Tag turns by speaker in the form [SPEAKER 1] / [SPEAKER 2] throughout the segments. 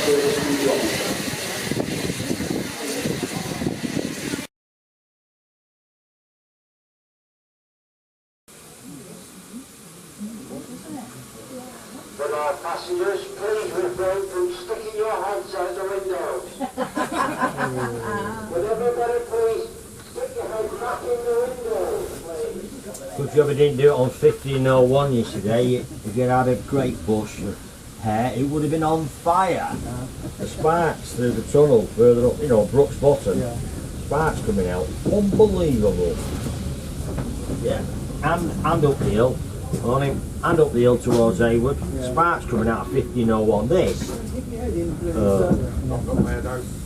[SPEAKER 1] But our passengers, please refrain from sticking your heads out the windows. Would everybody please stick your head back in the windows, please?
[SPEAKER 2] Good job I didn't do it on 1501 yesterday. If you had a great bush of hair, it would have been on fire. The sparks through the tunnel further up, you know, Brooks Bottom. Sparks coming out. Unbelievable. Yeah. And up the hill. On him, and up the hill towards Hayward. Sparks coming out of 1501. This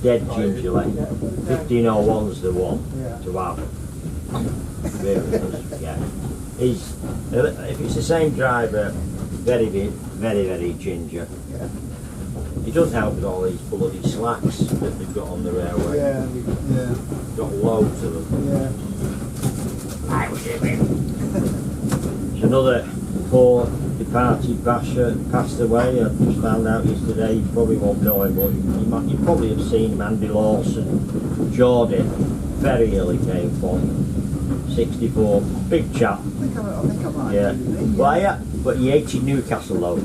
[SPEAKER 2] dead gingerly. 1501's the one to have. Yeah. He's, if it's the same driver, very ginger. It doesn't help with all these bloody slacks that they've got on the railway. Got loads of them. I was him. Another poor departed basher passed away. I just found out yesterday. You probably won't know him, but you probably have seen him. Andy Lawson, Geordie, very ill he came from. 64, big chap.
[SPEAKER 3] I think I might.
[SPEAKER 2] Yeah. Well, yeah, but he hated Newcastle though.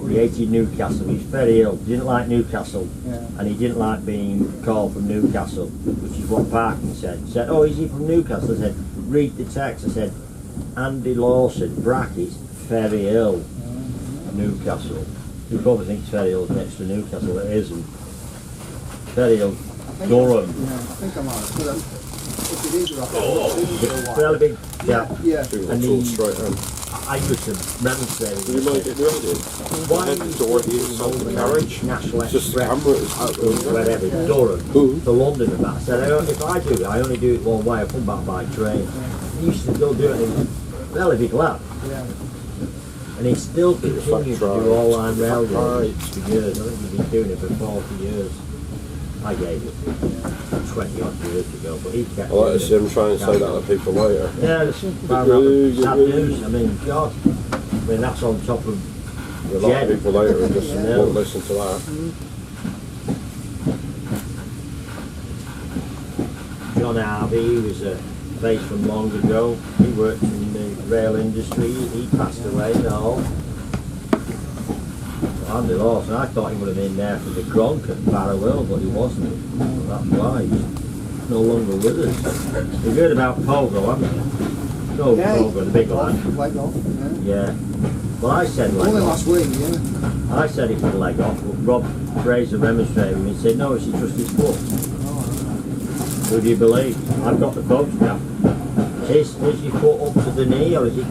[SPEAKER 2] He hated Newcastle. He's very ill. Didn't like Newcastle, and he didn't like being called from Newcastle, which is what Parkin said. He said, "Oh, is he from Newcastle?" I said, "Read the text." I said, Andy Lawson, brackets, very ill, Newcastle. You probably think it's very ill next to Newcastle, it isn't. Very ill, Durham.
[SPEAKER 3] I think I might. If it is, I
[SPEAKER 2] Fairly big, yeah.
[SPEAKER 3] And
[SPEAKER 2] I used to remonstrate.
[SPEAKER 4] You might get ready.
[SPEAKER 2] Why
[SPEAKER 4] Head toward the inside of the carriage.
[SPEAKER 2] National
[SPEAKER 4] Just the
[SPEAKER 2] Express,
[SPEAKER 4] camera.
[SPEAKER 2] wherever, Durham, to London and that. I said, if I do it, I only do it one way, I come back by train. He used to still do it, and he was a fairly big lad. And he still continues to do all line railroad for years. I think he's been doing it for 40 years. I gave it 20 odd years ago, but he kept
[SPEAKER 4] I like to see him try and say that to people later.
[SPEAKER 2] Yeah, it's sad news. I mean, God. I mean, that's on top of
[SPEAKER 4] A lot of people later and just won't listen to that.
[SPEAKER 2] John Harvey, he was a face from long ago. He worked in the rail industry. He passed away now. Andy Lawson, I thought he would have been there for the Gronk at Barrow, but he wasn't. That's why he's no longer with us. You've heard about Pogo, haven't you? No, Pogo, the big lad. Yeah. Well, I said leg
[SPEAKER 3] only
[SPEAKER 2] off.
[SPEAKER 3] last week, yeah.
[SPEAKER 2] I said it was leg off, but Rob Fraser remonstrated with me and said, no, it's just his foot. Who do you believe? I've got the photograph. Is your foot up to the knee, or is it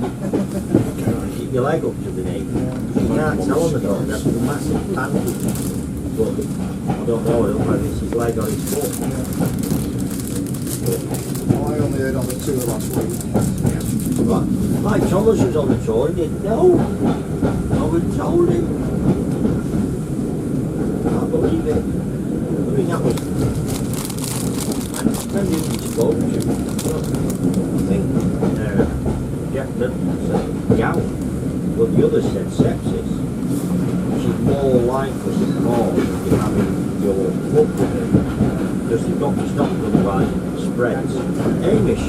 [SPEAKER 2] your leg up to the knee? You can't tell on the photograph, that's a massive bandage. But I don't know whether it's his leg or his foot.
[SPEAKER 3] Well, I only heard on the tour last week.
[SPEAKER 2] Right. Mike Thomas was on the tour, he didn't know. I would told him. I can't believe it. I mean, that was... I depending on his spoke to. I think Jack Middleton said gout, but the other said sepsis, which is more likely to cause if you're having your foot with it, because you've got to stop it, otherwise it spreads. Hamish,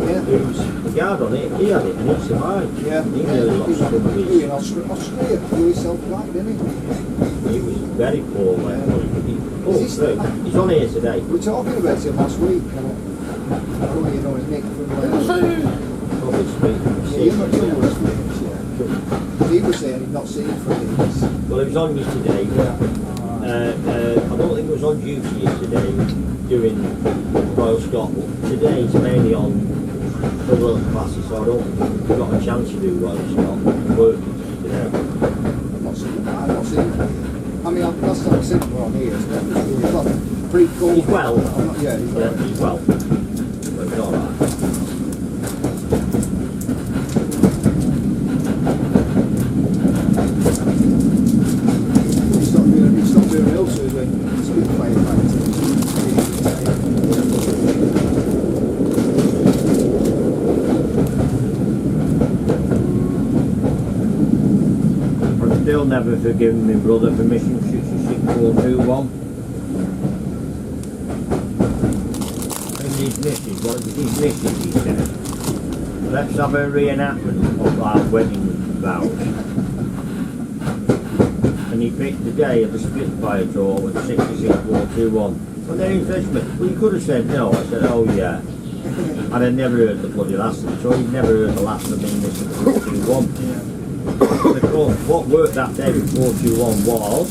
[SPEAKER 2] who's the guard on it, he had it and he survived. He nearly lost some of his...
[SPEAKER 3] In Austria, blew himself back, didn't he?
[SPEAKER 2] He was very poor he's on here today.
[SPEAKER 3] We were talking about him last week. I don't know, you know, his Nick from
[SPEAKER 2] Probably
[SPEAKER 3] he was there, he'd not seen him for years.
[SPEAKER 2] Well, he was on yesterday. I don't think he was on duty yesterday doing Royal Scot, but today he's mainly on the Royal classes, so I don't think we've got a chance to do Royal Scot working today.
[SPEAKER 3] I've not seen him. I mean, last time I seen him on here, it's pretty cool.
[SPEAKER 2] He's well.
[SPEAKER 3] He's well.
[SPEAKER 2] But it's alright.
[SPEAKER 3] He's not doing real soon, but he's been playing back.
[SPEAKER 2] still never forgiven my brother for missing 66421. And his missus, what is his missus, he said? Let's have a reenactment of our wedding vows. And he picked the day of the Spitfire tour with 66421. And then he said to me, well, you could have said no. I said, oh yeah. And I'd never heard the bloody last of it, so he'd never heard the last of me missing 421. And of course, what worked that day with 421 was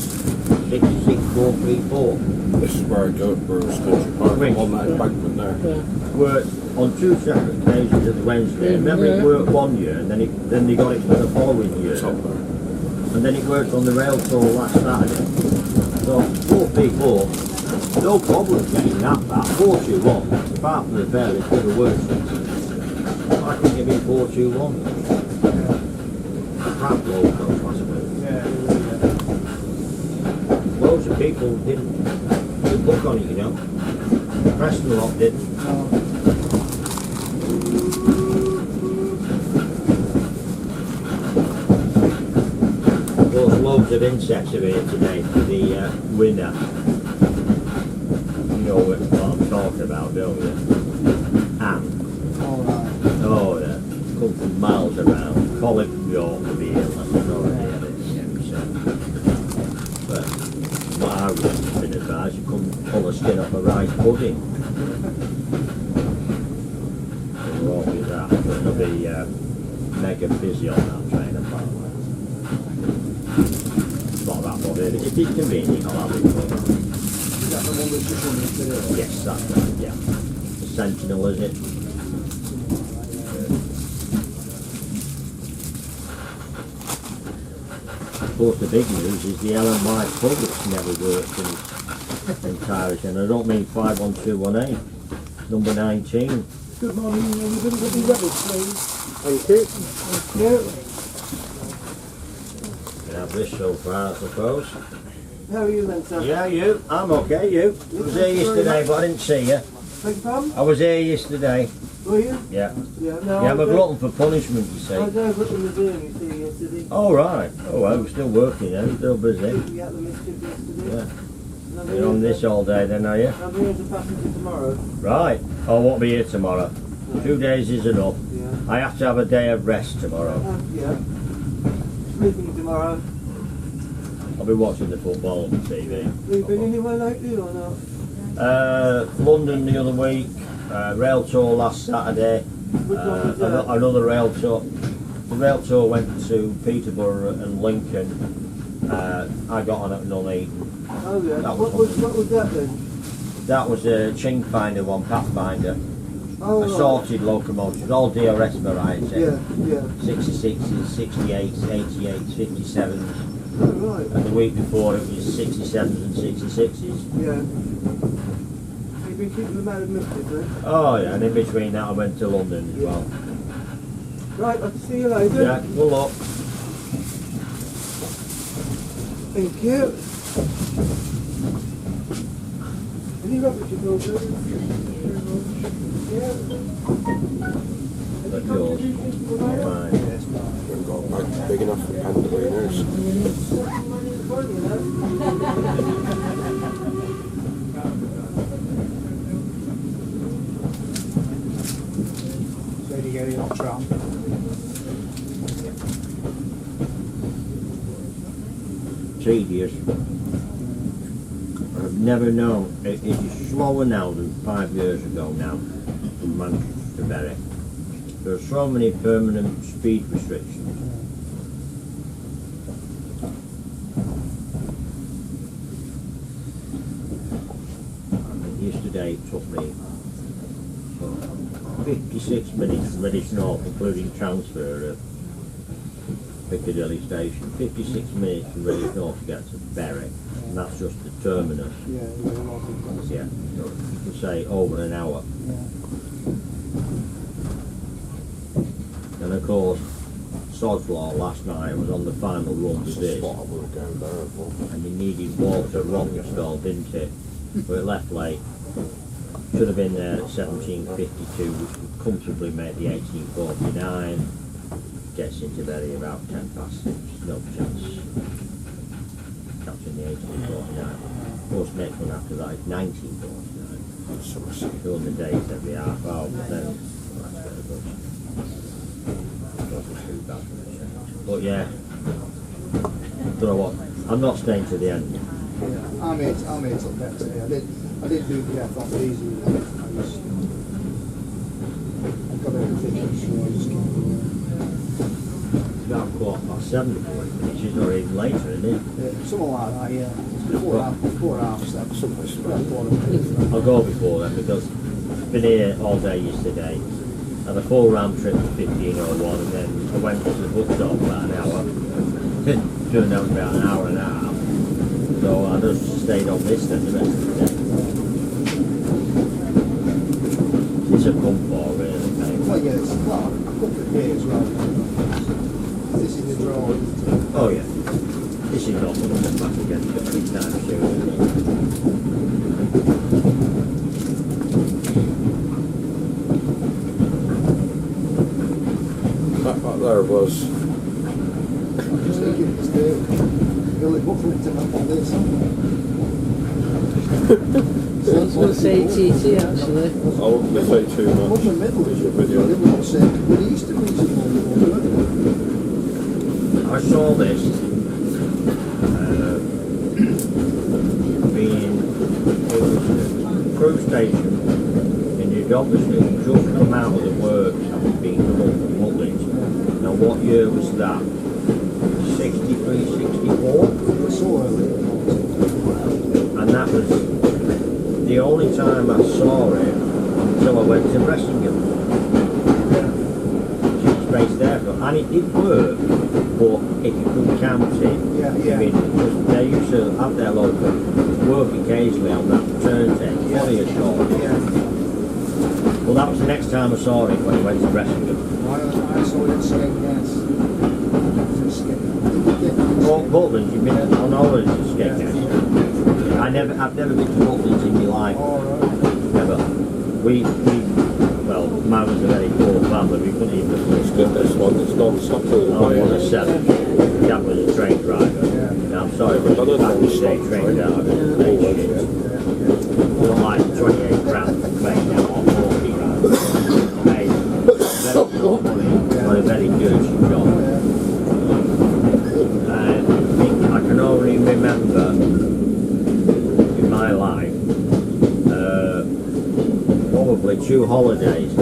[SPEAKER 2] 66434.
[SPEAKER 4] This is where I go to Bruce Country Park,
[SPEAKER 2] Which?
[SPEAKER 4] on that embankment there.
[SPEAKER 2] Worked on 2 separate occasions at the Wednesday. Remember it worked one year and then they got it for the following year.
[SPEAKER 4] It's up there.
[SPEAKER 2] And then it worked on the rail tour last Saturday. So 434, no problem getting that back. 421, apart from the fair, it's never worked. I think it'd be 421. Crap local, I suppose.
[SPEAKER 3] Yeah.
[SPEAKER 2] Loads of people didn't look on it, you know. Preston lot didn't. There's loads of insects over here today for the winner. You know what I'm talking about, don't you? And,
[SPEAKER 3] Alright.
[SPEAKER 2] oh yeah, come from miles around. Colin York will be here, that's already had it. But what I would have been advised, you come pull the skin off a rice pudding. There won't be that, but it'll be mega busy on that train apparently. Not that one, if it's convenient, I'll have it.
[SPEAKER 3] Is that the one that's just running today?
[SPEAKER 2] Yes, that's right, yeah. The Sentinel, is it? Of course, the big news is the Ellen White pub that's never worked in Tyrus, and I don't mean 51218, number 19.
[SPEAKER 3] Good morning, everybody. Let me ready, please.
[SPEAKER 4] Thank you.
[SPEAKER 3] Thank you.
[SPEAKER 2] Can have this so far, I suppose.
[SPEAKER 3] How are you then, sir?
[SPEAKER 2] Yeah, you. I'm okay, you. I was here yesterday, but I didn't see you.
[SPEAKER 3] Beg your pardon?
[SPEAKER 2] I was here yesterday.
[SPEAKER 3] Were you?
[SPEAKER 2] Yeah.
[SPEAKER 3] Yeah, no.
[SPEAKER 2] Yeah, I'm a
[SPEAKER 3] I was
[SPEAKER 2] glutton for punishment, you see.
[SPEAKER 3] I was over at the museum, you see, yesterday.
[SPEAKER 2] Oh, right. Oh, well, we're still working then, still busy.
[SPEAKER 3] You got the mischief yesterday.
[SPEAKER 2] Yeah.
[SPEAKER 3] And I'm
[SPEAKER 2] You're on this all day then, are you?
[SPEAKER 3] I'm here as a passenger tomorrow.
[SPEAKER 2] Right. I won't be here tomorrow. 2 days is enough.
[SPEAKER 3] Yeah.
[SPEAKER 2] I have to have a day of rest tomorrow.
[SPEAKER 3] Yeah. Sleeping tomorrow.
[SPEAKER 2] I'll be watching the football on TV.
[SPEAKER 3] Have you been anywhere lately or not?
[SPEAKER 2] London the other week, rail tour last Saturday,
[SPEAKER 3] Which one was that?
[SPEAKER 2] another rail tour. The rail tour went to Peterborough and Lincoln. I got on at Nuneaton.
[SPEAKER 3] Oh yeah.
[SPEAKER 2] That
[SPEAKER 3] What
[SPEAKER 2] was
[SPEAKER 3] was that then?
[SPEAKER 2] That was a Ching Finder one, Pathfinder.
[SPEAKER 3] Oh, right.
[SPEAKER 2] Assorted locomotives, all DRS variety.
[SPEAKER 3] Yeah, yeah.
[SPEAKER 2] 66s, 68s, 88s, 57s.
[SPEAKER 3] Oh, right.
[SPEAKER 2] And the week before it was 67s and 66s.
[SPEAKER 3] Yeah. You've been keeping them out of mischief, then?
[SPEAKER 2] Oh yeah, and in between that I went to London as well.
[SPEAKER 3] Right, I'll see you later.
[SPEAKER 2] Yeah, good luck.
[SPEAKER 3] Thank you. Any rubbish at all, please? Yeah.
[SPEAKER 2] But yours. Mine.
[SPEAKER 4] We've got a bag big enough for Pandolinos.
[SPEAKER 3] So you get on tram.
[SPEAKER 2] Tedious. I've never known. It is slower now than 5 years ago now from Manchester to Bury. There are so many permanent speed restrictions. I mean, yesterday it took me 56 minutes from Redditch North, including transfer at Piccadilly Station. 56 minutes from Redditch North to get to Bury, and that's just the terminus.
[SPEAKER 3] Yeah, yeah, a lot of them.
[SPEAKER 2] Yeah, so you can say over an hour. And of course, Sod's Law last night was on the final run to
[SPEAKER 4] That's a
[SPEAKER 2] this,
[SPEAKER 4] spot I want to go there for.
[SPEAKER 2] and you needed water Rawtenstall, didn't it? But it left late. Should have been there at 17:52, which would comfortably make the 18:49. gets into Derry about 10 past 6, no chance. Catching the 1849. Of course, next one after that is 1949. During the days every half hour, but then well, that's where it goes. Wasn't too bad for the change. But yeah, don't know what. I'm not staying to the end.
[SPEAKER 3] Yeah, I'm here till next day. I didn't do the death off easy. I got everything sure I just kept going.
[SPEAKER 2] It's about 7:15 before it finishes, or even later, isn't it?
[SPEAKER 3] Yeah, something like that, yeah. It's before half seven.
[SPEAKER 2] I'll go before then because I've been here all day yesterday. Had a full round trip to 1501 and then I went to the bookshop for about an hour. Doing that was about an hour and a half. So I just stayed on this then the rest of the day. It's a comfort really, mate.
[SPEAKER 3] Well, yeah, it's a couple of days as well. This is the draw.
[SPEAKER 2] Oh yeah. This is not going to come back again every time soon.
[SPEAKER 4] That there was.
[SPEAKER 3] I'm just thinking it's the Billy Buffalo to up on this.
[SPEAKER 5] I was going to say TT actually.
[SPEAKER 4] I won't say too
[SPEAKER 3] Up
[SPEAKER 4] much.
[SPEAKER 3] the middle.
[SPEAKER 4] Is your video?
[SPEAKER 3] They would say, well, he used to be some
[SPEAKER 2] I saw this being it was a cruise station and you'd obviously just come out of the works and being mullied. Now what year was that? 63, 64?
[SPEAKER 3] so early.
[SPEAKER 2] And that was the only time I saw it until I went to Bressingham. Space there for, and it did work, but if you couldn't count it,
[SPEAKER 3] Yeah,
[SPEAKER 2] I
[SPEAKER 3] yeah.
[SPEAKER 2] mean, they used to have their local work occasionally on that turntable, funny as short.
[SPEAKER 3] Yeah.
[SPEAKER 2] Well, that was the next time I saw it when I went to Bressingham.
[SPEAKER 3] I saw it saying yes.
[SPEAKER 2] Butlands, you've been on holidays to Skegness. I've never been to Butlands in my life. Never. Well, mine was a very poor family, we couldn't even afford
[SPEAKER 4] It's good, this one. It's non-stop till the
[SPEAKER 2] I was a 7. That was a train driver. Now, I'm sorry, but back in the day, train driver, they shit. Not like 28 grand right now, or 40 grand. Hey, very good money, but a very dirty job. And I can only remember in my life probably 2 holidays.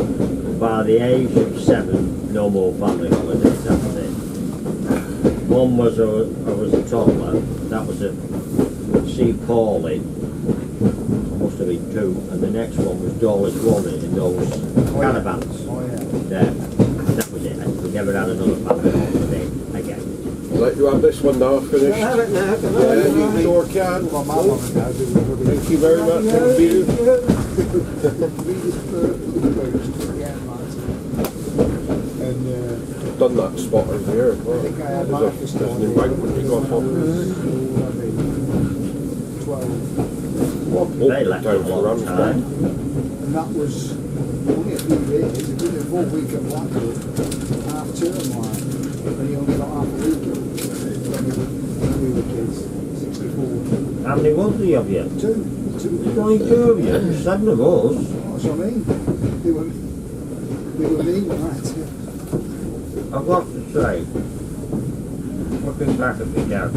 [SPEAKER 2] By the age of 7, no more family holidays, that was it. One was I was a toddler, that was at Sea Pauling, I must have been 2, and the next one was Dawlish Warren in those caravans. There, that was it. We never had another family holiday again.
[SPEAKER 4] I'll let you have this one now, finished.
[SPEAKER 5] Have it now.
[SPEAKER 4] Yeah, you sure can. Thank you very much, thank you. I've done that spot over here as well. There's an embankment you go up on.
[SPEAKER 2] They left a long time.
[SPEAKER 3] And that was only a few days. He did a full week at Blackwood, half term like, and he only got half a week when we were kids, 64.
[SPEAKER 2] How many was there of you?
[SPEAKER 3] 2.
[SPEAKER 2] There's only 2 of you, 7 of us.
[SPEAKER 3] That's what I mean. They were mean, right?
[SPEAKER 2] I've got to say, looking back at me now,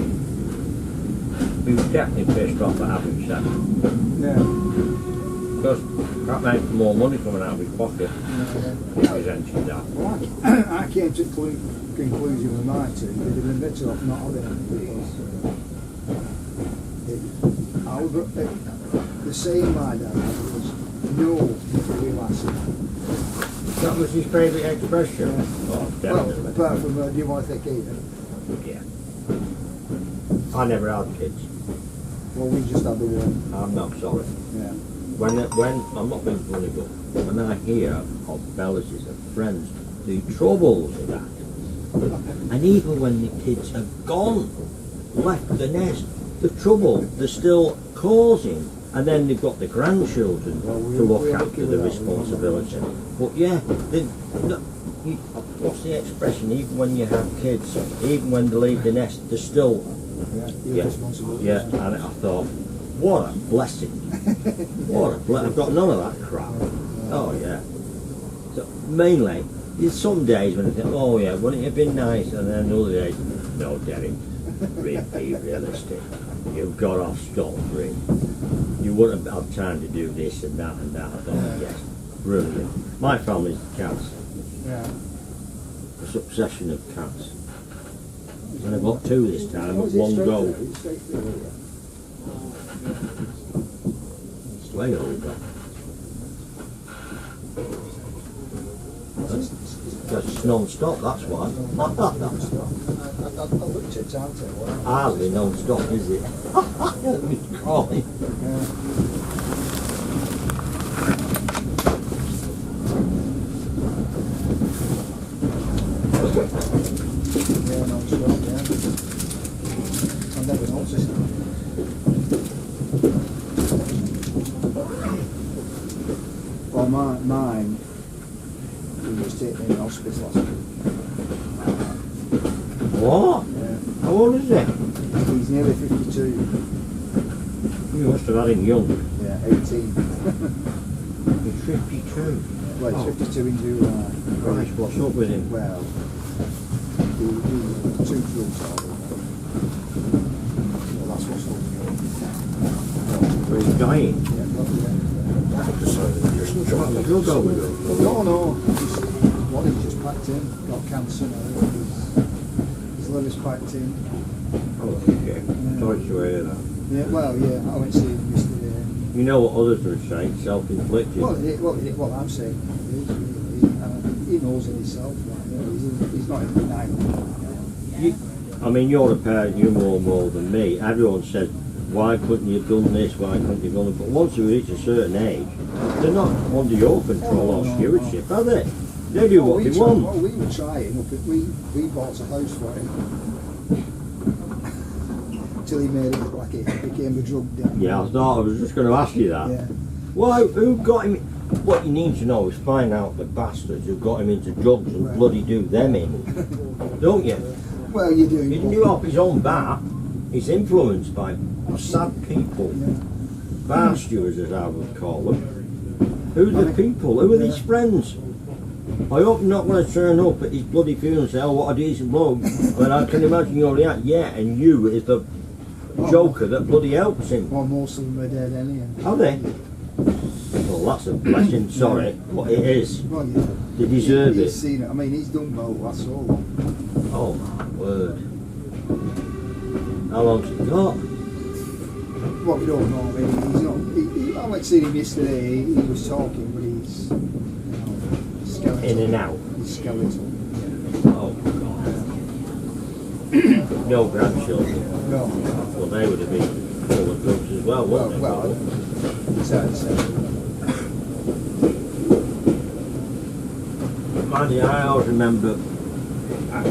[SPEAKER 2] he was definitely pissed off at having 7.
[SPEAKER 3] Yeah.
[SPEAKER 2] Because that makes more money coming out of his pocket. He resented that.
[SPEAKER 3] Well, I came to conclusion with my 2. They did a bit off not having it because the saying my dad was no relaxing.
[SPEAKER 2] That was his favourite expression.
[SPEAKER 3] Yeah.
[SPEAKER 2] Oh,
[SPEAKER 3] Well,
[SPEAKER 2] definitely.
[SPEAKER 3] apart from do you want to think either?
[SPEAKER 2] Yeah. I never had kids.
[SPEAKER 3] Well, we just had the one.
[SPEAKER 2] I'm not sorry.
[SPEAKER 3] Yeah.
[SPEAKER 2] When I'm not being funny, but when I hear of relatives and friends, the troubles of that, and even when the kids have gone, left the nest, the trouble they're still causing, and then they've got the grandchildren to look after the responsibility. But yeah, what's the expression? Even when you have kids, even when they leave the nest, they're still.
[SPEAKER 3] Yeah, responsible.
[SPEAKER 2] Yeah, and I thought, what a blessing. What a blessing. I've got none of that crap. Oh, yeah. So, mainly, there's some days when I think, oh, yeah, wouldn't it have been nice? And then other days, no, Derek, be realistic. You've got off scot-free. You wouldn't have time to do this and that and that. I thought, yes, brilliant. My family's cats.
[SPEAKER 3] Yeah.
[SPEAKER 2] It's obsession of cats. And I got two this time at one go. It's way over. That's non-stop, that's why.
[SPEAKER 3] I looked at timetable.
[SPEAKER 2] Hardly non-stop, is it? It's crawling.
[SPEAKER 3] Yeah, non-stop, yeah. I've never noticed that. Well, mine, he was taken in hospice last week.
[SPEAKER 2] What?
[SPEAKER 3] Yeah.
[SPEAKER 2] How old is he?
[SPEAKER 3] He's nearly 52.
[SPEAKER 2] You must have had him young.
[SPEAKER 3] Yeah, 18.
[SPEAKER 2] He's 52.
[SPEAKER 3] Well,
[SPEAKER 2] Oh.
[SPEAKER 3] he's 52 in July.
[SPEAKER 2] Christ, what's up with him?
[SPEAKER 3] Well, he was 2 drugs out. Well, that's what's up.
[SPEAKER 2] He's dying.
[SPEAKER 3] Yeah,
[SPEAKER 2] Drug overdose.
[SPEAKER 3] no. One he just packed in, got cancer now. His liver's packed in.
[SPEAKER 2] Oh, okay. Sorry to hear that.
[SPEAKER 3] Yeah, well, yeah, I went to see him yesterday.
[SPEAKER 2] You know what others are saying, self-inflicted.
[SPEAKER 3] Well, I'm saying he knows it himself. Like, you know, he's not in denial.
[SPEAKER 2] I mean, you're a parent, you know more than me. Everyone says, why couldn't you have done this, why couldn't you have done it? But once you reach a certain age, they're not under your control or stewardship, are they? They do what they want.
[SPEAKER 3] Well, we were trying, we bought a house for him. Till he made it look like it became a drug den.
[SPEAKER 2] Yeah, I thought I was just going to ask you that.
[SPEAKER 3] Yeah.
[SPEAKER 2] Why, who got him? What you need to know is find out the bastards who got him into drugs and bloody do them in. Don't you?
[SPEAKER 3] Well, you do.
[SPEAKER 2] He didn't do it off his own bat. He's influenced by sad people.
[SPEAKER 3] Yeah.
[SPEAKER 2] Bar stewards, as I would call them. Who are the people? Who are these friends? I hope I'm not going to turn up at his bloody funeral and say, oh, what a decent bloke. But I can imagine you already at, yeah, and you is the joker that bloody helps him.
[SPEAKER 3] Well, most of them are dead anyhow.
[SPEAKER 2] Are they? Well, that's a blessing, sorry, but it is.
[SPEAKER 3] Well, yeah.
[SPEAKER 2] They deserve
[SPEAKER 3] He's
[SPEAKER 2] it.
[SPEAKER 3] seen it. I mean, he's done well, that's all.
[SPEAKER 2] Oh my word. How long's he got?
[SPEAKER 3] What we don't know, I mean, he's not. I went to see him yesterday, he was talking, but he's, skeletal.
[SPEAKER 2] In and out.
[SPEAKER 3] He's skeletal.
[SPEAKER 2] Oh God. No grandchildren.
[SPEAKER 3] No.
[SPEAKER 2] Well, they would have been full of drugs as well, wouldn't they?
[SPEAKER 3] Well, so.
[SPEAKER 2] Mandy, I always remember,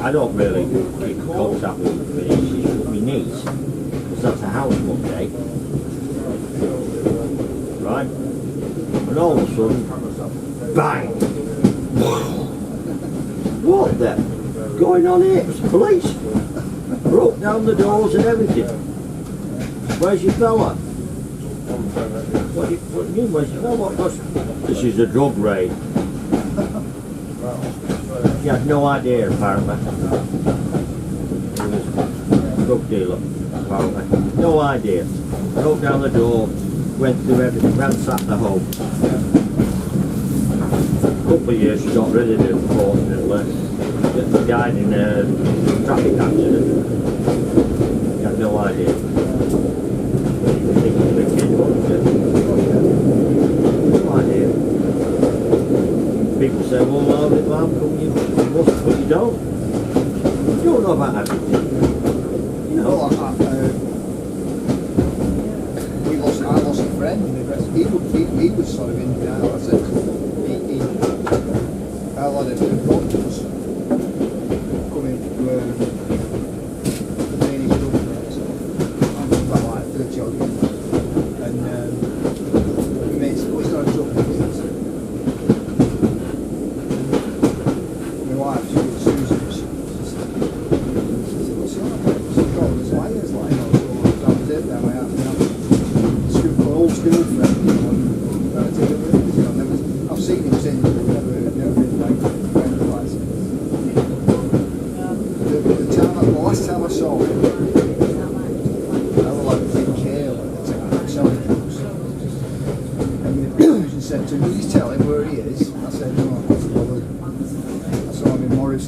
[SPEAKER 2] I don't really keep in contact with my niece, because that's a house one day, right? And all of a sudden, bang! What the? Going on here? It was the police. Broke down the doors and everything. Where's your fella? What do you mean, where's your fella? This is a drug raid. She had no idea, apparently. He was a drug dealer, apparently. No idea. Broke down the door, went through everything, ransacked the home. A couple of years she got rid of him, unfortunately. He died in a traffic accident. He had no idea. He was thinking of a kid, wasn't it? No idea. People say, well, how come you must, but you don't. You don't know about everything. You know.
[SPEAKER 3] Well, I lost a friend. He was sort of in denial. I said, I had a lot of doctors coming to the main group. I'm about like 30 odd years. And my mate said, oh, he's not a drug business. My wife, she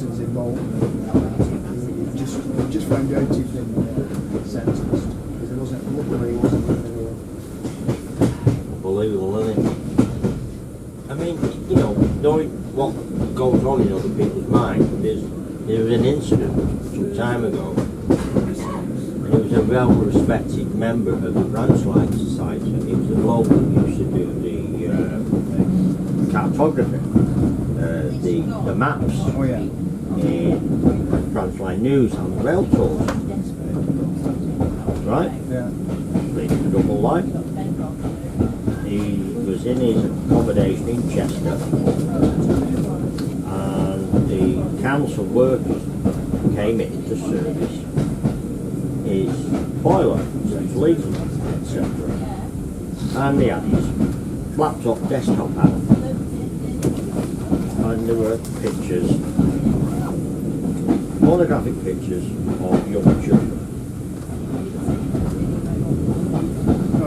[SPEAKER 3] citizens involved. We just found out he'd been sentenced because it wasn't, luckily he wasn't living here.
[SPEAKER 2] Unbelievable, isn't it? I mean, you know, knowing what goes on in other people's minds, there was an incident some time ago, and he was a well-respected member of the Rawtenstall Society. He was a bloke who used to do the cartography, the maps
[SPEAKER 3] Oh yeah.
[SPEAKER 2] in Rawtenstall News on the rail tours, right?
[SPEAKER 3] Yeah.
[SPEAKER 2] Leading a double life. He was in his accommodation in Chester, and the council workers came in to service his boiler, his leaking, etc. And he had his laptop desktop out, and there were pictures, pornographic pictures of young children.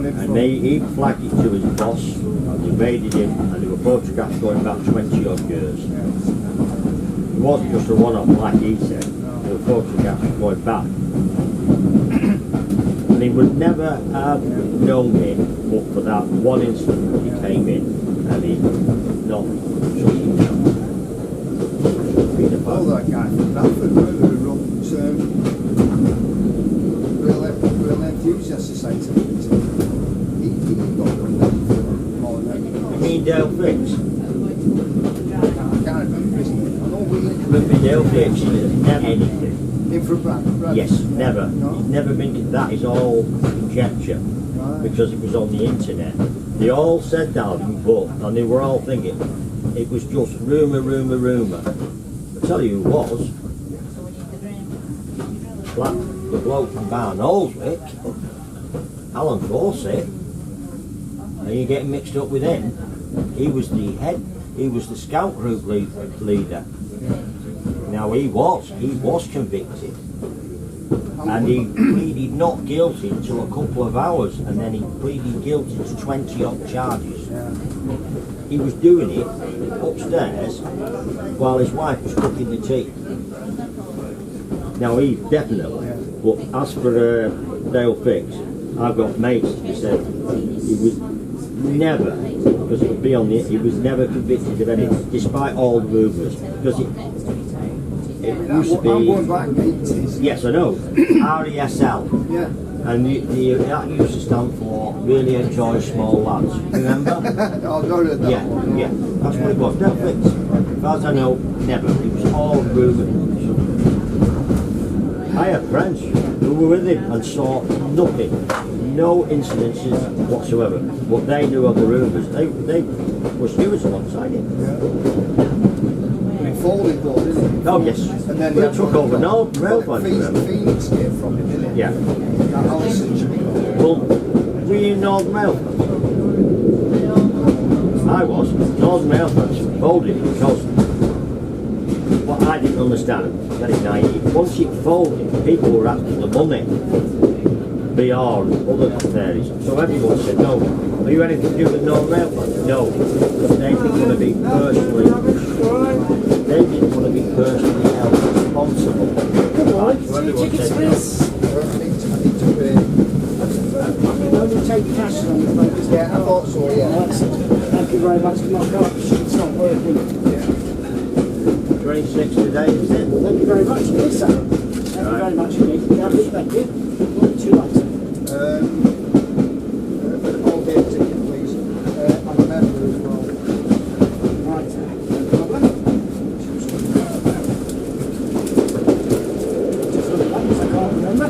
[SPEAKER 2] And he flagged it to his boss, and they raided him, and there were photographs going back 20 odd years. It wasn't just a one-off like he said, there were photographs going back. And he would never have known him but for that one instant when he came in and he not shut himself.
[SPEAKER 3] Oh, that guy from Bradford, who runs Real Enthusiast Society. He got done for more than
[SPEAKER 2] You mean Dale Fix?
[SPEAKER 3] I can't remember his name. I know
[SPEAKER 2] But Dale Fix is never anything.
[SPEAKER 3] him from Bradford.
[SPEAKER 2] Yes, never.
[SPEAKER 3] No?
[SPEAKER 2] He's never been. That is all conjecture
[SPEAKER 3] Right.
[SPEAKER 2] because it was on the internet. They all said that, but and they were all thinking it was just rumour. I tell you who was. The bloke from Barnoldswick, Alan Fawcett. Are you getting mixed up with him? He was the head. He was the scout group leader. Now he was convicted, and he pleaded not guilty until a couple of hours, and then he pleaded guilty to 20 odd charges. He was doing it upstairs while his wife was cooking the tea. Now he definitely, but as for Dale Fix, I've got mates who said he was never, because it would be on the, he was never convicted of anything, despite all the rumours, because it used to
[SPEAKER 3] I'm going
[SPEAKER 2] be,
[SPEAKER 3] back 80s.
[SPEAKER 2] yes I know, RESL,
[SPEAKER 3] Yeah.
[SPEAKER 2] and that used to stand for Really Enjoy Small Lads, remember?
[SPEAKER 3] I've not heard that
[SPEAKER 2] Yeah,
[SPEAKER 3] one.
[SPEAKER 2] yeah, that's what it was, Dale Fix. As far as I know, never, it was all rumour. I had friends who were with him and saw nothing, no incidences whatsoever. What they knew of the rumours, they were stewards alongside him.
[SPEAKER 3] He folded though, didn't he?
[SPEAKER 2] Oh yes,
[SPEAKER 3] And then
[SPEAKER 2] they took over North Railway.
[SPEAKER 3] Phoenix came from him, didn't he?
[SPEAKER 2] Yeah.
[SPEAKER 3] That Allison should be called.
[SPEAKER 2] Well, were you North Rail? I was. North Rail folded because what I didn't understand, very naive, once it folded, people were after the money, BR and other affairs. So everyone said, no, are you anything to do with North Rail? No, because they didn't want to be personally, held responsible. Right? So everyone said, no.
[SPEAKER 3] I need to pay.
[SPEAKER 5] Only take cash on the phone.
[SPEAKER 3] Yeah, I thought so, yeah.
[SPEAKER 5] Thank you very much. My card machine's not working.
[SPEAKER 2] 26 today, is it?
[SPEAKER 5] Thank you very much. Yes, sir. Thank you very much indeed. Lovely, thank you. What would you like, sir?
[SPEAKER 3] All day ticket, please. I'm a member as well.
[SPEAKER 5] Right, sir. No problem. Just look at that, I can't remember.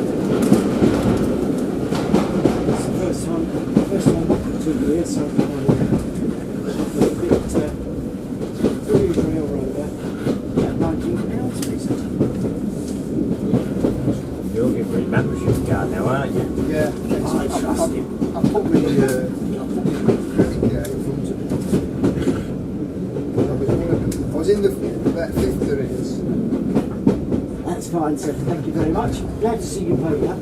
[SPEAKER 5] It's the first time back in 2 years, so I'm a bit through rail road there. £19, please.
[SPEAKER 2] You're looking for his membership card now, aren't you?
[SPEAKER 3] Yeah, I put my credit card in front of me. I was in that fifth there is.
[SPEAKER 5] That's fine, sir. Thank you very much. Glad to see you vote that.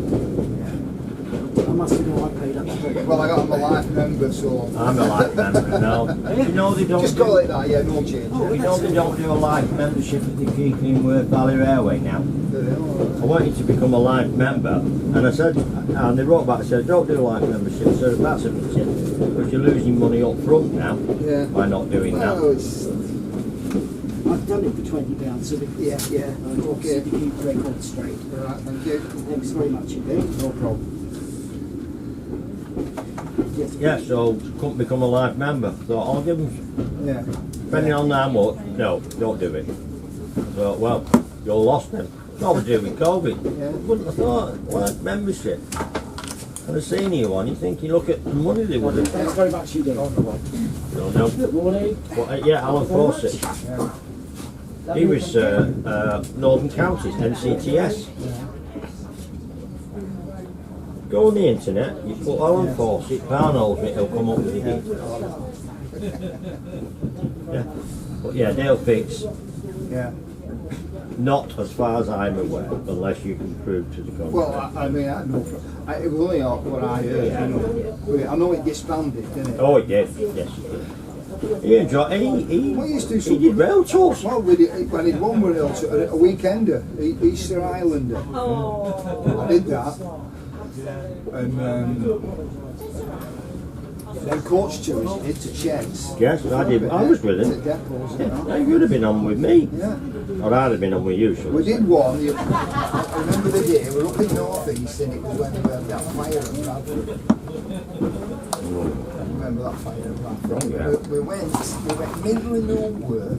[SPEAKER 5] must have got paid up to
[SPEAKER 3] Well, I got I'm a life member, so.
[SPEAKER 2] I'm a life member now. You know they don't.
[SPEAKER 3] Just call it that, yeah, no change.
[SPEAKER 2] You know they don't do a life membership at the Keeping Worth Valley Railway now. I want you to become a life member, and I said, and they wrote back and said, don't do a life membership, so that's a pity, because you're losing money up front now by not doing that.
[SPEAKER 3] Well, it's,
[SPEAKER 5] I've done it for £20, so that
[SPEAKER 3] yeah,
[SPEAKER 5] okay. To keep the record straight.
[SPEAKER 3] Alright, thank you.
[SPEAKER 5] Thanks very much indeed.
[SPEAKER 3] No problem.
[SPEAKER 5] Yes.
[SPEAKER 2] Yeah, so couldn't become a life member. So I'll give them,
[SPEAKER 3] Yeah.
[SPEAKER 2] depending on how much, no, don't do it. So, well, you're lost then. It's all to do with COVID.
[SPEAKER 3] Yeah.
[SPEAKER 2] Wouldn't have thought, life membership. And a senior one, you think you look at the money they would have.
[SPEAKER 5] Thanks very much indeed.
[SPEAKER 2] Don't know.
[SPEAKER 5] Good morning.
[SPEAKER 2] Well, yeah, Alan Fawcett. He was Northern Counties, NCTS. Go on the internet, you put Alan Fawcett, Barnolds, it'll come up with it. Yeah. But yeah, Dale Fix,
[SPEAKER 3] Yeah.
[SPEAKER 2] not as far as I'm aware, unless you can prove to the contrary.
[SPEAKER 3] Well, I mean, I know. It was only what I heard, you know. But I know it disbanded, didn't it?
[SPEAKER 2] Oh, it did. Yes, it did. He enjoyed.
[SPEAKER 3] We used to do
[SPEAKER 2] He did rail tours.
[SPEAKER 3] Well, we did, when it one were else, a weekender, Easter Islander. I did that. And then coach tours to sheds.
[SPEAKER 2] Yes, I did. I was with
[SPEAKER 3] To
[SPEAKER 2] him.
[SPEAKER 3] depots and that.
[SPEAKER 2] Yeah, you'd have been on with me.
[SPEAKER 3] Yeah.
[SPEAKER 2] Or I'd have been on with you. So
[SPEAKER 3] We did one, I remember the day, we were up in North East and it was when we had that fire at Bradford. I remember that fire at Bradford.
[SPEAKER 2] Oh, yeah.
[SPEAKER 3] We went middle of nowhere. I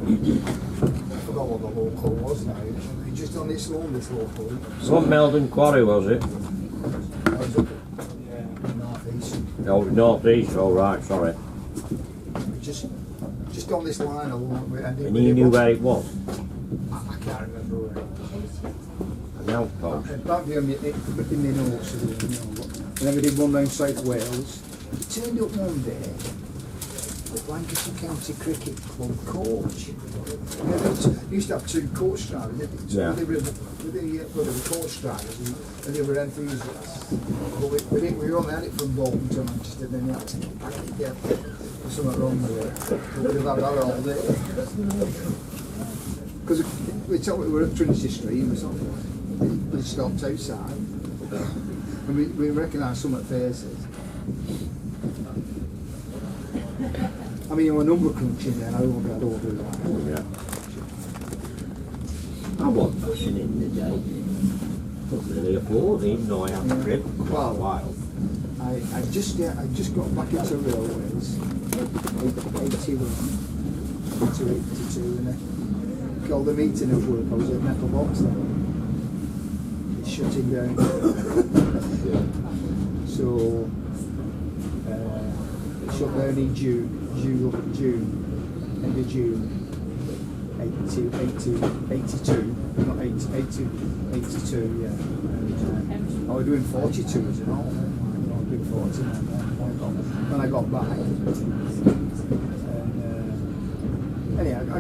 [SPEAKER 3] forgot what the local was now. We were just on this local.
[SPEAKER 2] What Meldon Quarry was it?
[SPEAKER 3] I was up in North East.
[SPEAKER 2] Oh, North East. Oh, right, sorry.
[SPEAKER 3] We just on this line alone.
[SPEAKER 2] And you knew where it was?
[SPEAKER 3] I can't remember where it was.
[SPEAKER 2] No, folks.
[SPEAKER 3] Back there in the notes, you know. And then we did one down South Wales. It turned up one day, the Lancashire County Cricket Club coach. We used to have two coach drivers, didn't we? So
[SPEAKER 2] Yeah.
[SPEAKER 3] they were coach drivers and they were enthusiasts. But we only had it from Bolton to Manchester, then you had to pack it together. There's something wrong with it. But we've had that all day. Because we were at Trinity Street and we stopped outside. And we recognised some at faces. I mean, there were a number of crunching there, I don't do that.
[SPEAKER 2] Yeah. I wasn't bashing in the day. Couldn't really afford it, even though I had a crib for quite a while.
[SPEAKER 3] I just got back into railways, 81 to 82, and I called a meeting at work. I was at Metal Box then. It's shutting down. So it shut down in June, end of June, 82, not 82, yeah. And I was doing 42 as an all. I was doing 40 when I got back. And anyhow, I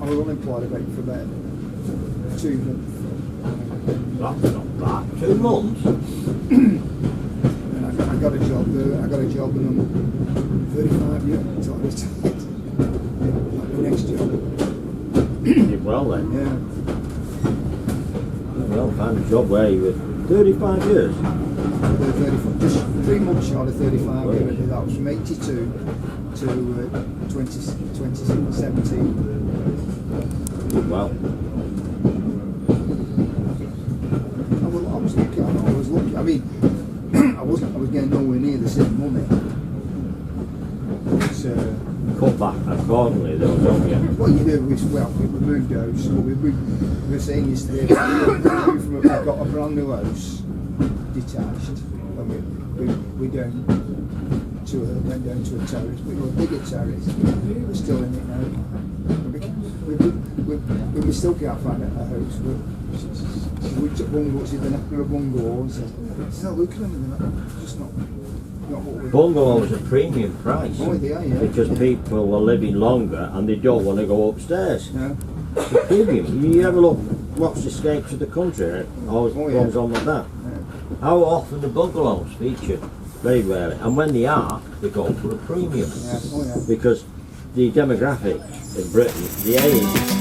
[SPEAKER 3] was unemployed for about 2 months.
[SPEAKER 2] That's not bad. 2 months?
[SPEAKER 3] I got a job there. I got a job and I'm 35 years. So I retired. The next job.
[SPEAKER 2] You did well then.
[SPEAKER 3] Yeah.
[SPEAKER 2] Well, found a job where you were 35 years.
[SPEAKER 3] 35, just 3 months short of 35 years. That was from 82 to 2017.
[SPEAKER 2] Well,
[SPEAKER 3] I was lucky. I mean, I was getting nowhere near the same money. So,
[SPEAKER 2] cut back accordingly though, don't you?
[SPEAKER 3] what you do is, we moved house. So we were saying yesterday, we got a brand new house, detached, and we went down to a terrace. We got a bigger terrace. We're still in it now. We still can't find a house. We took bungalows in the neck of a bungalow. It's not looking at them. Just not what we.
[SPEAKER 2] Bungalows are premium price.
[SPEAKER 3] Oh, they are, yeah.
[SPEAKER 2] Because people are living longer and they don't want to go upstairs.
[SPEAKER 3] No.
[SPEAKER 2] It's premium. You ever watch Escape to the Country? It always
[SPEAKER 3] Oh, yeah.
[SPEAKER 2] goes on like that.
[SPEAKER 3] Yeah.
[SPEAKER 2] How often the bungalows featured? Very rarely. And when they are, they go for a premium.
[SPEAKER 3] Yeah, oh yeah.
[SPEAKER 2] Because the demographic in Britain, the age